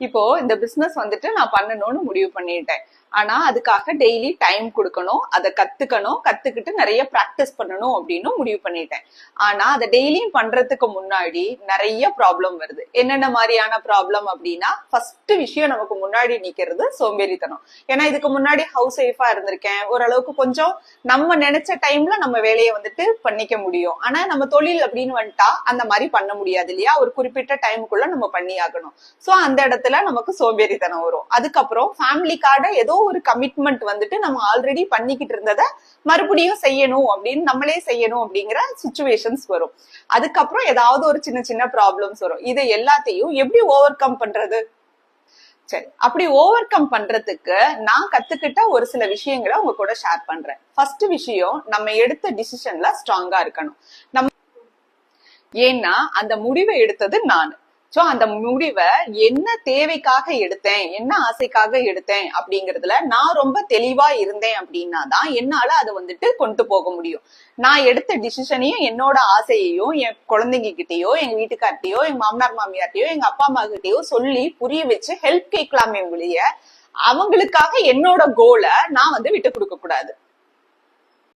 இப்போ இந்த பிசினஸ் வந்துட்டு நான் பண்ணணும்னு முடிவு பண்ணிட்டேன். ஆனா அதுக்காக டெய்லி டைம் கொடுக்கணும், அதை கத்துக்கணும், கத்துக்கிட்டு நிறைய பிராக்டிஸ் பண்ணணும் அப்படின்னு முடிவு பண்ணிட்டேன். ஆனா அதை டெய்லியும் பண்றதுக்கு முன்னாடி நிறைய ப்ராப்ளம் வருது. என்னென்ன மாதிரியான ப்ராப்ளம் அப்படின்னா, ஃபர்ஸ்ட் விஷயம் நமக்கு முன்னாடி நிக்கிறது சோம்பேறித்தனம். ஏன்னா இதுக்கு முன்னாடி ஹவுஸ் ஒய்ஃபா இருந்திருக்கேன், ஓரளவுக்கு கொஞ்சம் நம்ம நினைச்ச டைம்ல நம்ம வேலையை வந்துட்டு பண்ணிக்க முடியும். ஆனா நம்ம தொழில் அப்படின்னு வந்துட்டா அந்த மாதிரி பண்ண முடியாது இல்லையா, ஒரு குறிப்பிட்ட டைமுக்குள்ள நம்ம பண்ணி ஆகணும். சோ அந்த இடத்துல நமக்கு சோம்பேறித்தனம் வரும். அதுக்கப்புறம் ஃபேமிலிக்காக ஏதோ ஒரு கமிட்மெண்ட் வந்துட்டு நம்ம ஆல்ரெடி பண்ணிக்கிட்டு இருந்ததை மறுபடியும் செய்யணும் அப்படின்னு, நம்மளே செய்யணும் அப்படிங்கிற சுச்சுவேஷன்ஸ் வரும். அதுக்கப்புறம் ஏதாவது ஒரு சின்ன சின்ன ப்ராப்ளம்ஸ் வரும். இதை எல்லாத்தையும் எப்படி ஓவர் கம் பண்றது? சரி, அப்படி ஓவர் கம் பண்றதுக்கு நான் கத்துக்கிட்ட ஒரு சில விஷயங்களை உங்க கூட ஷேர் பண்றேன். ஃபர்ஸ்ட் விஷயம், நம்ம எடுத்த டிசிஷன்ல ஸ்ட்ராங்கா இருக்கணும். ஏன்னா அந்த முடிவை எடுத்தது நான். சோ அந்த முடிவை என்ன தேவைக்காக எடுத்தேன், என்ன ஆசைக்காக எடுத்தேன் அப்படிங்கறதுல நான் ரொம்ப தெளிவா இருந்தேன் அப்படின்னா தான் என்னால அதை வந்துட்டு கொண்டு போக முடியும். நான் எடுத்த டிசிஷனையும் என்னோட ஆசையையும் என் குழந்தைங்க கிட்டயோ, எங்க வீட்டுக்கார்ட்டையோ, எங்க மாமனார் மாமியார்ட்டையோ, எங்க அப்பா அம்மா கிட்டயோ சொல்லி புரிய வச்சு ஹெல்ப் கேட்கலாமே ஒழிய அவங்களுக்காக என்னோட கோலை நான் விட்டு கொடுக்க கூடாது.